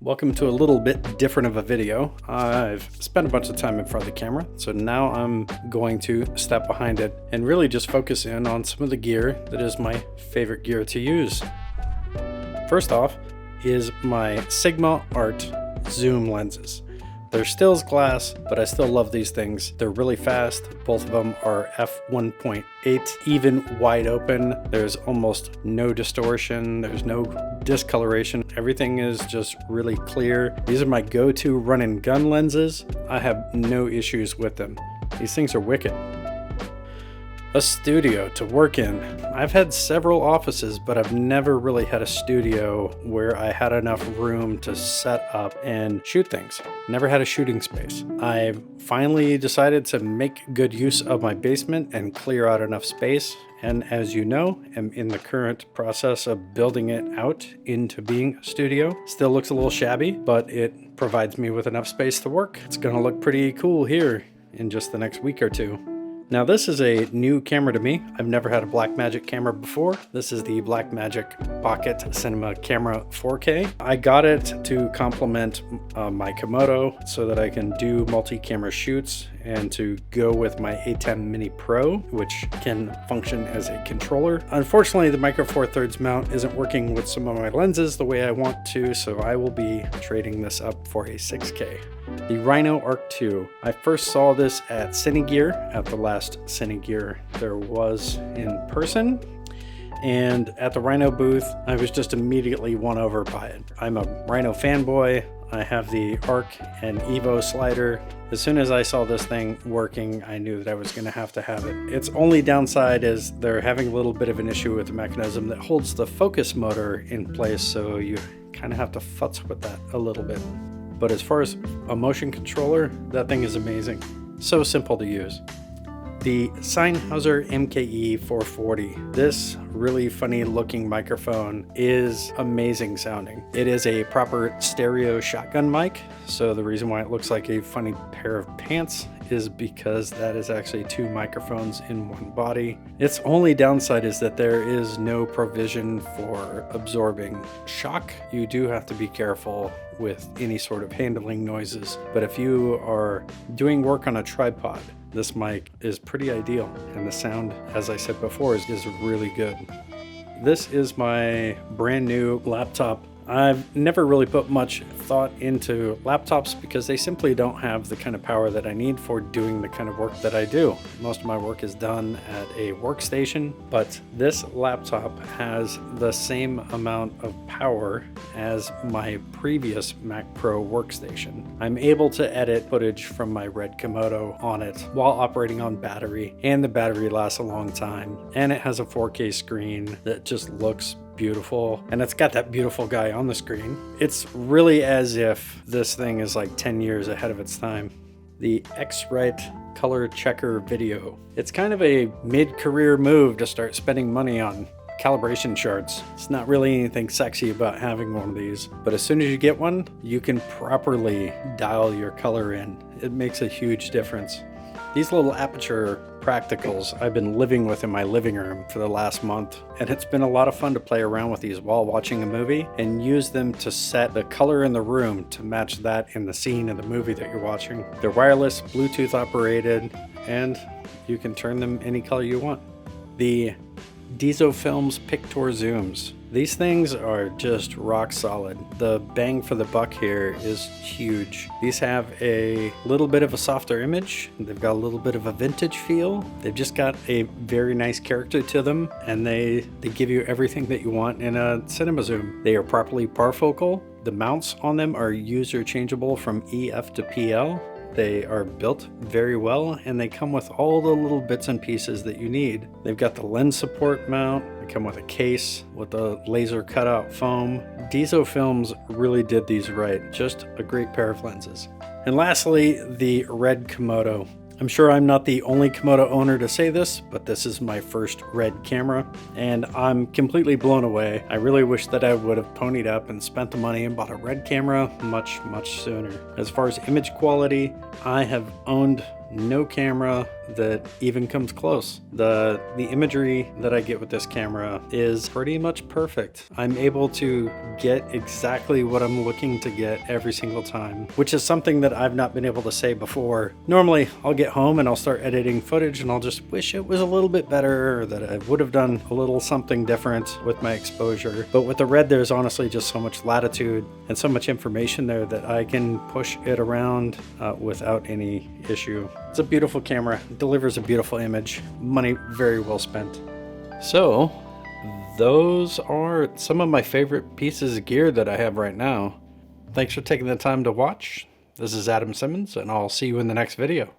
Welcome to a little bit different of a video. I've spent a bunch of time in front of the camera, so now I'm going to step behind it and really just focus in on some of the gear that is my favorite gear to use. First off is my Sigma Art zoom lenses. They're stills glass, but I still love these things. They're really fast. Both of them are f1.8, even wide open. There's almost no distortion. There's no discoloration. Everything is just really clear. These are my go-to run and gun lenses. I have no issues with them. These things are wicked. A studio to work in. I've had several offices, but I've never really had a studio where I had enough room to set up and shoot things. Never had a shooting space. I finally decided to make good use of my basement and clear out enough space. And as you know, I'm in the current process of building it out into being a studio. Still looks a little shabby, but it provides me with enough space to work. It's gonna look pretty cool here in just the next week or two. Now this is a new camera to me. I've never had a Blackmagic camera before. This is the Blackmagic Pocket Cinema Camera 4K. I got it to complement my Komodo so that I can do multi-camera shoots and to go with my A10 Mini Pro, which can function as a controller. Unfortunately, the Micro Four Thirds mount isn't working with some of my lenses the way I want to, so I will be trading this up for a 6K. The Rhino Arc Ii. I first saw this at Cinegear, at the last Cinegear there was in person. And at the Rhino booth, I was just immediately won over by it. I'm a Rhino fanboy. I have the Arc and Evo slider. As soon as I saw this thing working, I knew that I was going to have it. Its only downside is they're having a little bit of an issue with the mechanism that holds the focus motor in place, so you kind of have to futz with that a little bit. But as far as a motion controller, that thing is amazing. So simple to use. The Sennheiser MKE 440. This really funny looking microphone is amazing sounding. It is a proper stereo shotgun mic, so the reason why it looks like a funny pair of pants is because that is actually two microphones in one body. Its only downside is that there is no provision for absorbing shock. You do have to be careful with any sort of handling noises, but if you are doing work on a tripod, this mic is pretty ideal, and the sound, as I said before, is really good. This is my brand new laptop. I've never really put much thought into laptops because they simply don't have the kind of power that I need for doing the kind of work that I do. Most of my work is done at a workstation, but this laptop has the same amount of power as my previous Mac Pro workstation. I'm able to edit footage from my red Komodo on it while operating on battery, and the battery lasts a long time, and it has a 4K screen that just looks beautiful, and it's got that beautiful guy on the screen. It's really as if this thing is like 10 years ahead of its time. The X-Rite color checker video. It's kind of a mid-career move to start spending money on calibration charts. It's not really anything sexy about having one of these, but as soon as you get one, you can properly dial your color in. It makes a huge difference. These little Aperture Practicals I've been living with in my living room for the last month, and it's been a lot of fun to play around with these while watching a movie and use them to set the color in the room to match that in the scene in the movie that you're watching. They're wireless, Bluetooth operated, and you can turn them any color you want. The Films Pictor Zooms. These things are just rock solid. The bang for the buck here is huge. These have a little bit of a softer image. They've got a little bit of a vintage feel. They've just got a very nice character to them, and they give you everything that you want in a cinema zoom. They are properly parfocal. The mounts on them are user changeable from EF to PL. They are built very well, and they come with all the little bits and pieces that you need. They've got the lens support mount. They come with a case with a laser cutout foam. Films really did these right. Just a great pair of lenses. And lastly, the red Komodo. I'm sure I'm not the only Komodo owner to say this, but this is my first red camera, and I'm completely blown away. I really wish that I would have ponied up and spent the money and bought a red camera much sooner. As far as image quality, I have owned no camera that even comes close. The imagery that I get with this camera is pretty much perfect. I'm able to get exactly what I'm looking to get every single time, which is something that I've not been able to say before. Normally, I'll get home and I'll start editing footage and I'll just wish it was a little bit better, or that I would have done a little something different with my exposure. But with the Red, there's honestly just so much latitude and so much information there that I can push it around without any issue. It's a beautiful camera, delivers a beautiful image, money very well spent. So those are some of my favorite pieces of gear that I have right now. Thanks for taking the time to watch. This is Adam Simmons, and I'll see you in the next video.